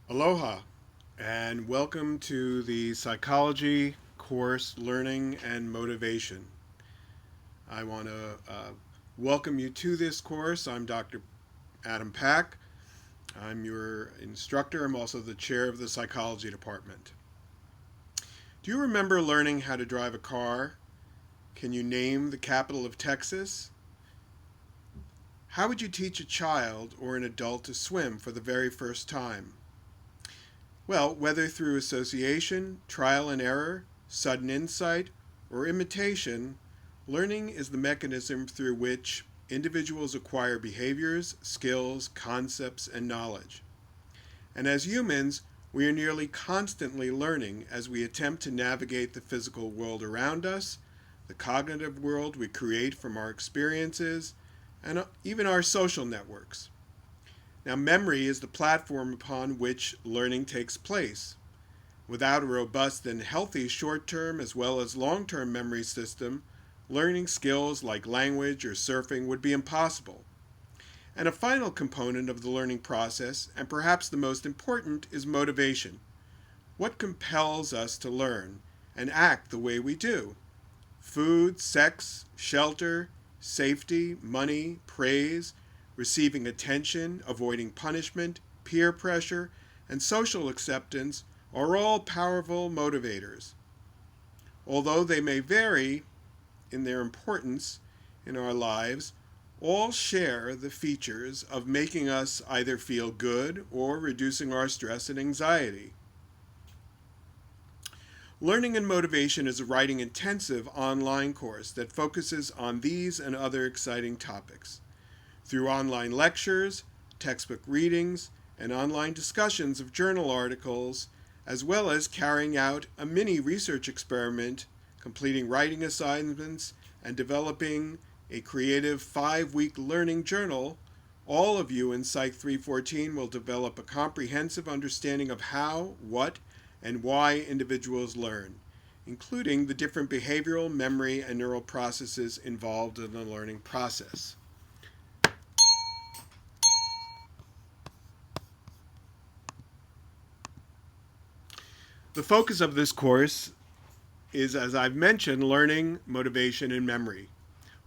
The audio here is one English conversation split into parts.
Aloha, and welcome to the psychology course Learning and Motivation. I want to welcome you to this course. I'm Dr. Adam Pack. I'm your instructor. I'm also the chair of the psychology department. Do you remember learning how to drive a car? Can you name the capital of Texas? How would you teach a child or an adult to swim for the very first time? Well, whether through association, trial and error, sudden insight, or imitation, learning is the mechanism through which individuals acquire behaviors, skills, concepts, and knowledge. And as humans, we are nearly constantly learning as we attempt to navigate the physical world around us, the cognitive world we create from our experiences, and even our social networks. Now, memory is the platform upon which learning takes place. Without a robust and healthy short term as well as long term memory system, learning skills like language or surfing would be impossible. And a final component of the learning process, and perhaps the most important, is motivation. What compels us to learn and act the way we do? Food, sex, shelter, safety, money, praise, receiving attention, avoiding punishment, peer pressure, and social acceptance are all powerful motivators. Although they may vary in their importance in our lives, all share the features of making us either feel good or reducing our stress and anxiety. Learning and Motivation is a writing intensive online course that focuses on these and other exciting topics. Through online lectures, textbook readings, and online discussions of journal articles, as well as carrying out a mini research experiment, completing writing assignments, and developing a creative 5-week learning journal, all of you in Psych 314 will develop a comprehensive understanding of how, what, and why individuals learn, including the different behavioral, memory, and neural processes involved in the learning process. The focus of this course is, as I've mentioned, learning, motivation, and memory.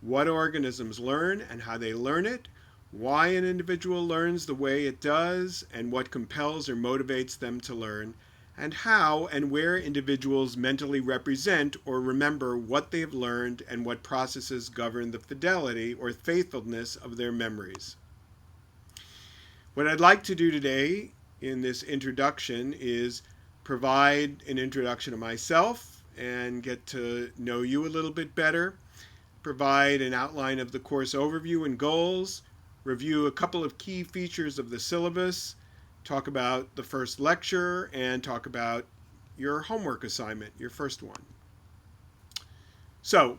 What organisms learn and how they learn it, why an individual learns the way it does, and what compels or motivates them to learn, and how and where individuals mentally represent or remember what they've learned and what processes govern the fidelity or faithfulness of their memories. What I'd like to do today in this introduction is provide an introduction to myself and get to know you a little bit better, provide an outline of the course overview and goals, review a couple of key features of the syllabus, talk about the first lecture, and talk about your homework assignment, your first one. So,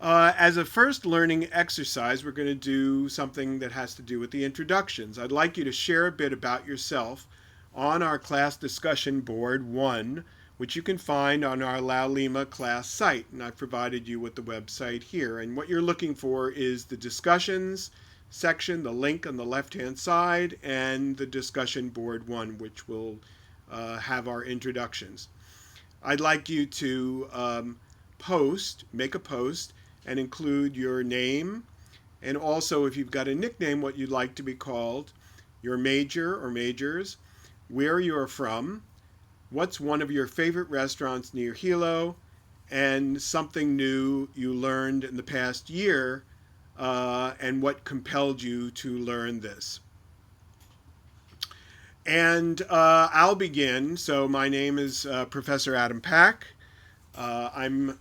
as a first learning exercise, we're going to do something that has to do with the introductions. I'd like you to share a bit about yourself on our class discussion board 1, which you can find on our La Lima class site. And I've provided you with the website here. And what you're looking for is the discussions section, the link on the left-hand side, and the discussion board 1, which will have our introductions. I'd like you to make a post, and include your name, and also if you've got a nickname, what you'd like to be called, your major or majors, where you're from, what's one of your favorite restaurants near Hilo, and something new you learned in the past year, and what compelled you to learn this. And I'll begin. So my name is Professor Adam Pack. I'm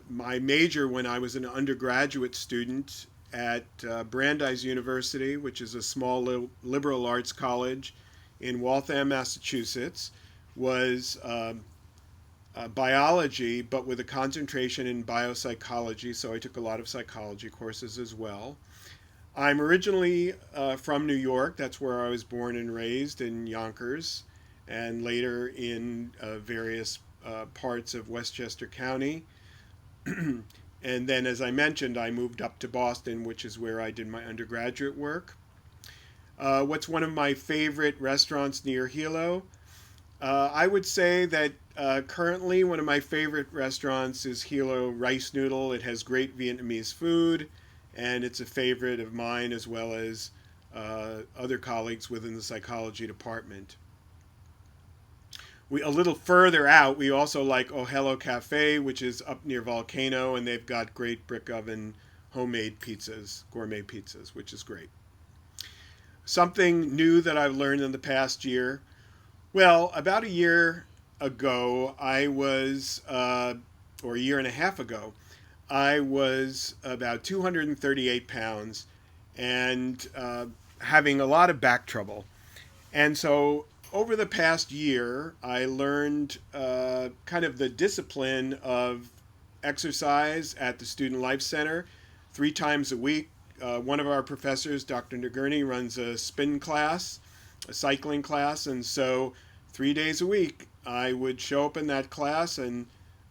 my major when I was an undergraduate student at Brandeis University, which is a small liberal arts college in Waltham, Massachusetts, was biology, but with a concentration in biopsychology, so I took a lot of psychology courses as well. I'm originally from New York. That's where I was born and raised in Yonkers, and later in various parts of Westchester County. And then, as I mentioned, I moved up to Boston, which is where I did my undergraduate work. What's one of my favorite restaurants near Hilo? I would say that currently one of my favorite restaurants is Hilo Rice Noodle. It has great Vietnamese food, and it's a favorite of mine as well as other colleagues within the psychology department. A little further out, we also like Ohelo Cafe, which is up near Volcano, and they've got great brick oven homemade pizzas, gourmet pizzas, which is great. Something new that I've learned in the past year. Well, about a year ago, or a year and a half ago, I was about 238 pounds and having a lot of back trouble. And so over the past year, I learned kind of the discipline of exercise at the Student Life Center 3 times a week. One of our professors, Dr. Nagurney, runs a spin class, a cycling class, and so 3 days a week I would show up in that class and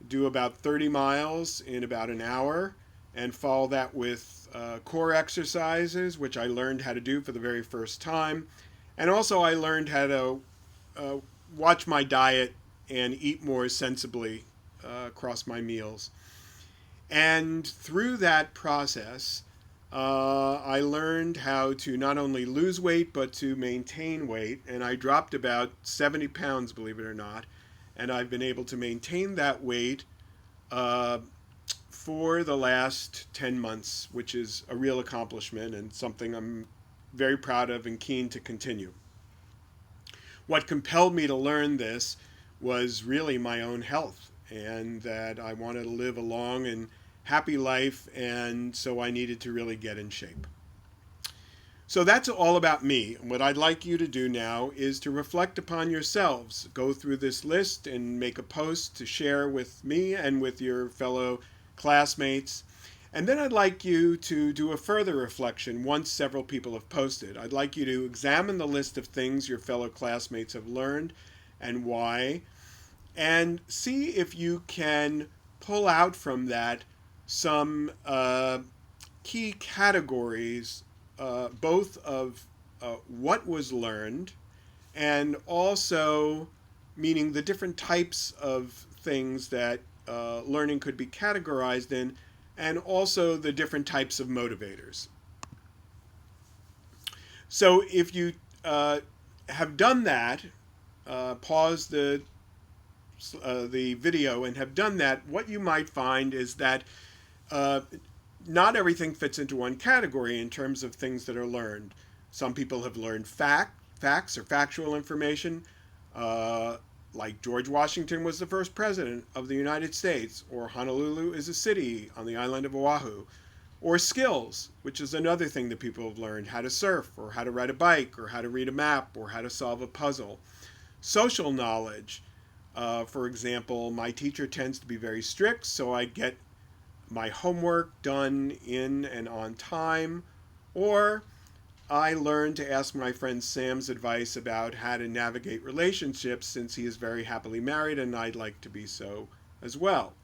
do about 30 miles in about an hour and follow that with core exercises, which I learned how to do for the very first time. And also, I learned how to uh, watch my diet and eat more sensibly across my meals. And through that process, I learned how to not only lose weight but to maintain weight. And I dropped about 70 pounds, believe it or not. And I've been able to maintain that weight uh, for the last 10 months, which is a real accomplishment and something I'm very proud of and keen to continue. What compelled me to learn this was really my own health, and that I wanted to live a long and happy life, and so I needed to really get in shape. So that's all about me. What I'd like you to do now is to reflect upon yourselves. Go through this list and make a post to share with me and with your fellow classmates. And then I'd like you to do a further reflection once several people have posted. I'd like you to examine the list of things your fellow classmates have learned and why, and see if you can pull out from that some key categories, both of what was learned and also meaning the different types of things that learning could be categorized in, and also the different types of motivators. So if you have done that, pause the video and have done that, what you might find is that uh, not everything fits into one category in terms of things that are learned. Some people have learned facts or factual information, uh, like George Washington was the first president of the United States, or Honolulu is a city on the island of Oahu, or skills, which is another thing that people have learned: how to surf, or how to ride a bike, or how to read a map, or how to solve a puzzle. Social knowledge, for example, my teacher tends to be very strict, so I get my homework done in and on time, or I learned to ask my friend Sam's advice about how to navigate relationships since he is very happily married and I'd like to be so as well.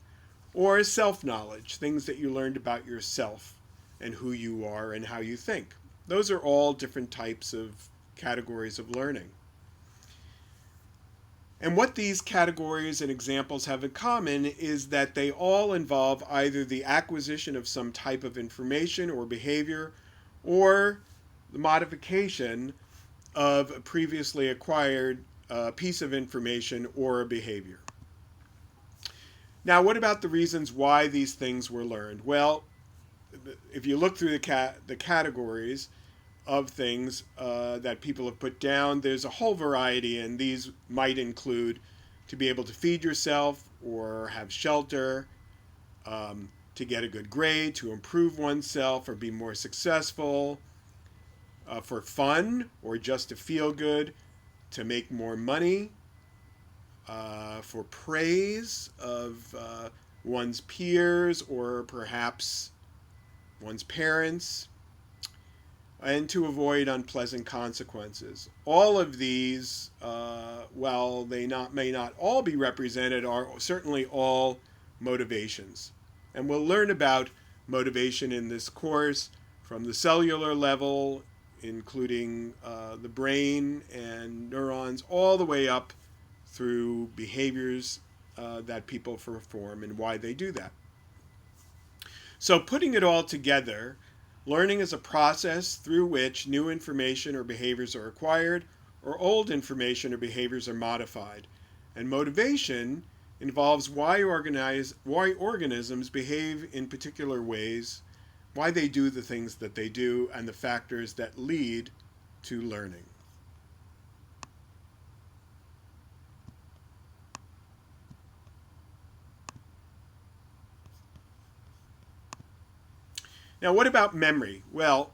Or self-knowledge, things that you learned about yourself and who you are and how you think. Those are all different types of categories of learning. And what these categories and examples have in common is that they all involve either the acquisition of some type of information or behavior, or the modification of a previously acquired piece of information or a behavior. Now, what about the reasons why these things were learned? Well, if you look through the categories of things that people have put down, there's a whole variety, and these might include to be able to feed yourself or have shelter, to get a good grade, to improve oneself or be more successful, for fun or just to feel good, to make more money, for praise of one's peers or perhaps one's parents, and to avoid unpleasant consequences. All of these, while they may not all be represented, are certainly all motivations. And we'll learn about motivation in this course from the cellular level including the brain and neurons, all the way up through behaviors that people perform and why they do that. So, putting it all together, learning is a process through which new information or behaviors are acquired, or old information or behaviors are modified. And motivation involves why organisms behave in particular ways, why they do the things that they do, and the factors that lead to learning. Now, what about memory? Well,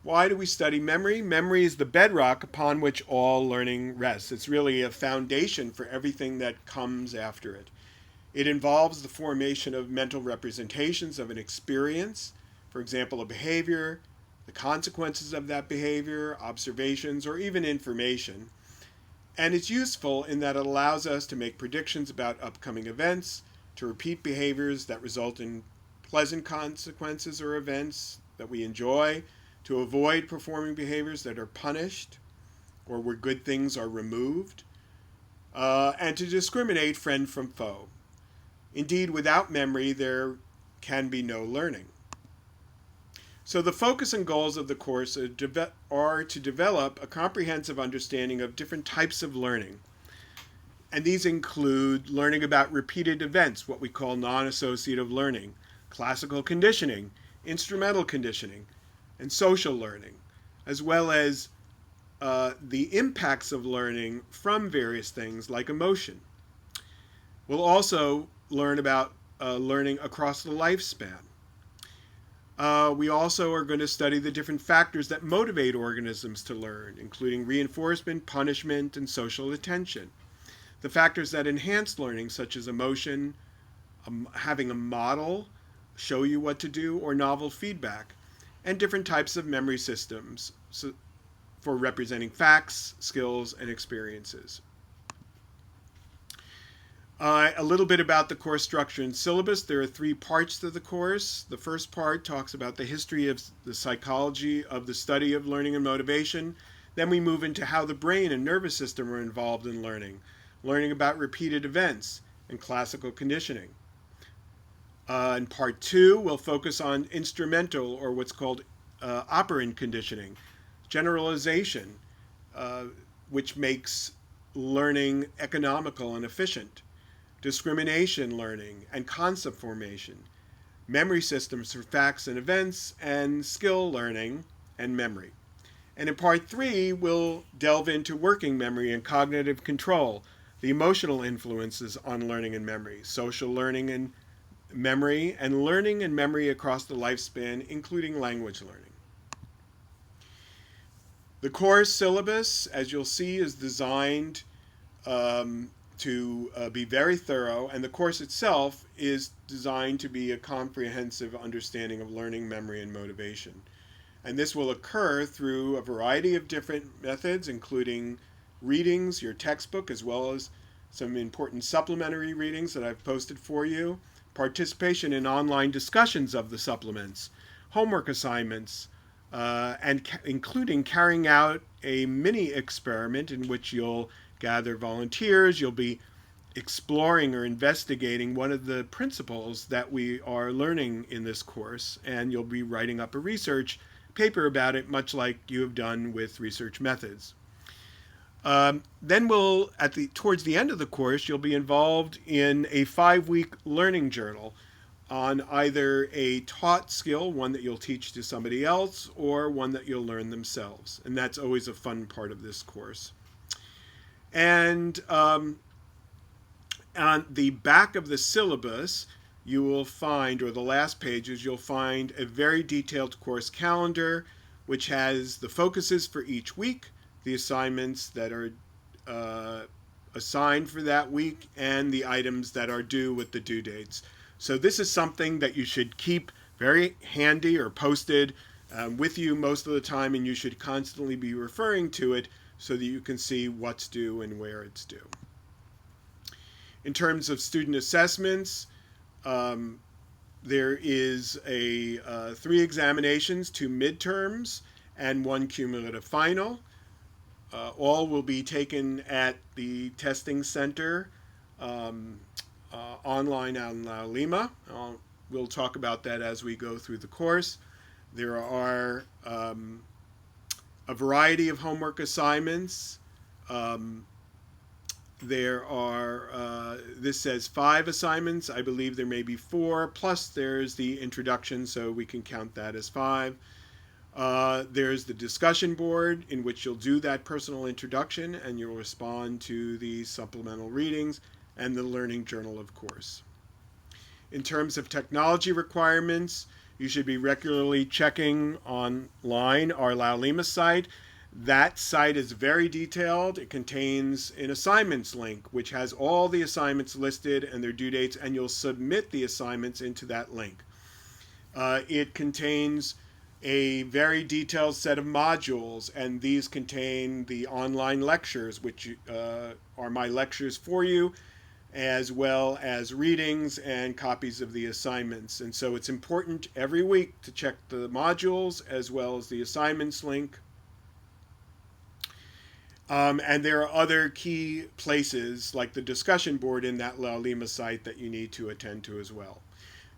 why do we study memory? Memory is the bedrock upon which all learning rests. It's really a foundation for everything that comes after it. It involves the formation of mental representations of an experience, for example, a behavior, the consequences of that behavior, observations, or even information. And it's useful in that it allows us to make predictions about upcoming events, to repeat behaviors that result in pleasant consequences or events that we enjoy, to avoid performing behaviors that are punished or where good things are removed, and to discriminate friend from foe. Indeed, without memory, there can be no learning. So the focus and goals of the course are to develop a comprehensive understanding of different types of learning. And these include learning about repeated events, what we call non-associative learning, classical conditioning, instrumental conditioning, and social learning, as well as the impacts of learning from various things like emotion. We'll also learn about learning across the lifespan. We also are going to study the different factors that motivate organisms to learn, including reinforcement, punishment, and social attention. The factors that enhance learning, such as emotion, having a model, show you what to do, or novel feedback, and different types of memory systems for representing facts, skills, and experiences. A little bit about the course structure and syllabus. There are 3 parts to the course. The first part talks about the history of the psychology of the study of learning and motivation. Then we move into how the brain and nervous system are involved in learning about repeated events and classical conditioning. In part 2, we'll focus on instrumental, or what's called operant conditioning, generalization, which makes learning economical and efficient, discrimination learning, and concept formation, memory systems for facts and events, and skill learning and memory. And in part 3, we'll delve into working memory and cognitive control, the emotional influences on learning and memory, social learning and memory, and learning and memory across the lifespan, including language learning. The course syllabus, as you'll see, is designed to be very thorough, and the course itself is designed to be a comprehensive understanding of learning, memory, and motivation. And this will occur through a variety of different methods, including readings, your textbook, as well as some important supplementary readings that I've posted for you, participation in online discussions of the supplements, homework assignments, and including carrying out a mini experiment in which you'll gather volunteers. You'll be exploring or investigating one of the principles that we are learning in this course, and you'll be writing up a research paper about it, much like you have done with research methods. Then towards the end of the course, you'll be involved in a 5-week learning journal on either a taught skill, one that you'll teach to somebody else, or one that you'll learn themselves. And that's always a fun part of this course. And on the back of the syllabus, you will find, or the last pages, you'll find a very detailed course calendar, which has the focuses for each week, the assignments that are assigned for that week, and the items that are due with the due dates. So this is something that you should keep very handy or posted with you most of the time, and you should constantly be referring to it so that you can see what's due and where it's due. In terms of student assessments, there is 3 examinations, 2 midterms, and one cumulative final. All will be taken at the testing center um, online out in La Lima. We'll talk about that as we go through the course. There are a variety of homework assignments. Um, there are, this says 5 assignments. I believe there may be 4, plus there's the introduction, so we can count that as 5. There's the discussion board in which you'll do that personal introduction and you'll respond to the supplemental readings, and the learning journal, of course. In terms of technology requirements, you should be regularly checking online our La Lima site. That site is very detailed. It contains an assignments link, which has all the assignments listed and their due dates, and you'll submit the assignments into that link. It contains a very detailed set of modules, and these contain the online lectures, which are my lectures for you, as well as readings and copies of the assignments. And so it's important every week to check the modules as well as the assignments link. And there are other key places like the discussion board in that La Lima site that you need to attend to as well.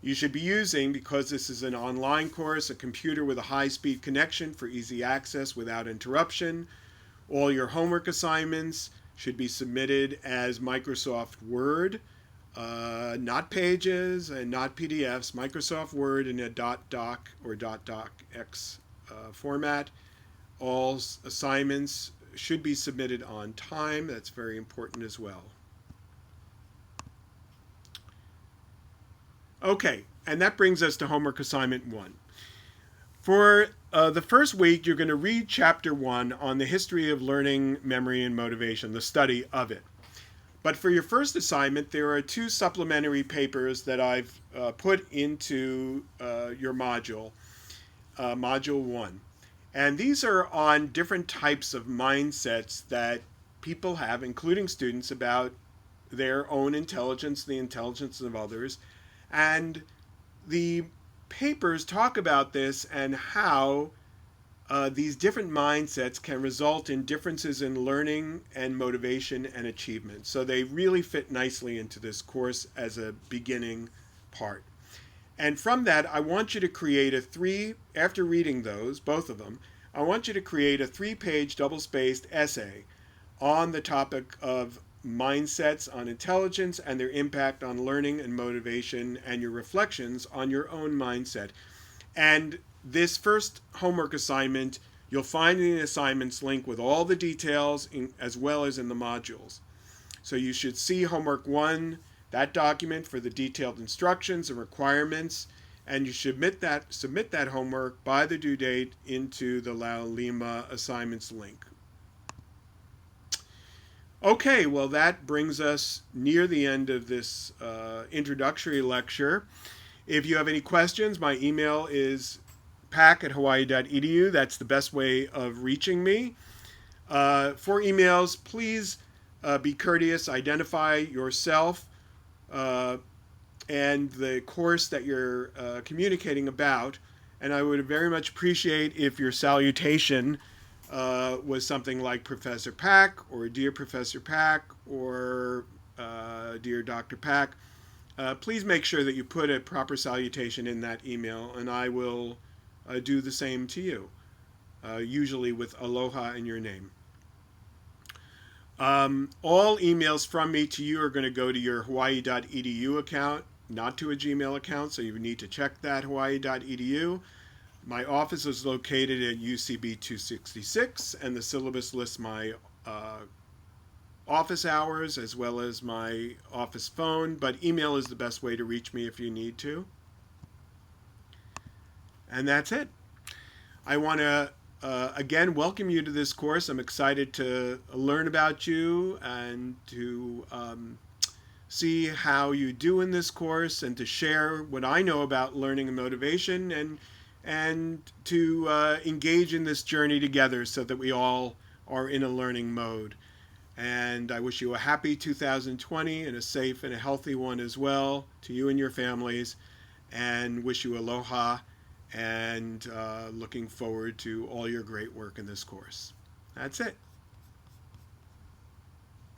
You should be using, because this is an online course, a computer with a high-speed connection for easy access without interruption. All your homework assignments should be submitted as Microsoft Word, not Pages and not PDFs, Microsoft Word in a .doc or .docx format. All assignments should be submitted on time. That's very important as well. Okay, and that brings us to homework assignment 1. For the first week, you're going to read chapter 1 on the history of learning, memory, and motivation, the study of it. But for your first assignment, there are 2 supplementary papers that I've put into your module, module 1. And these are on different types of mindsets that people have, including students, about their own intelligence, the intelligence of others. And the papers talk about this and how these different mindsets can result in differences in learning and motivation and achievement. So they really fit nicely into this course as a beginning part. And from that, I want you to create after reading those, both of them, I want you to create a 3-page double-spaced essay on the topic of mindsets on intelligence and their impact on learning and motivation, and your reflections on your own mindset. And this first homework assignment, you'll find in the assignments link with all the details as well as in the modules. So you should see homework 1, that document for the detailed instructions and requirements, and you should submit that homework by the due date into the La Lima assignments link. Okay, well, that brings us near the end of this introductory lecture. If you have any questions, my email is pack@hawaii.edu. That's the best way of reaching me. For emails, please be courteous, identify yourself and the course that you're communicating about. And I would very much appreciate if your salutation was something like Professor Pack, or Dear Professor Pack, or Dear Dr. Pack. Please make sure that you put a proper salutation in that email, and I will do the same to you, usually with aloha in your name. All emails from me to you are going to go to your hawaii.edu account, not to a Gmail account, so you need to check that, hawaii.edu. My office is located at UCB 266, and the syllabus lists my office hours as well as my office phone, but email is the best way to reach me if you need to. And that's it. I want to again welcome you to this course. I'm excited to learn about you and to see how you do in this course, and to share what I know about learning and motivation, and to engage in this journey together so that we all are in a learning mode. And I wish you a happy 2020 and a safe and a healthy one as well, to you and your families, and wish you aloha and looking forward to all your great work in this course. That's it.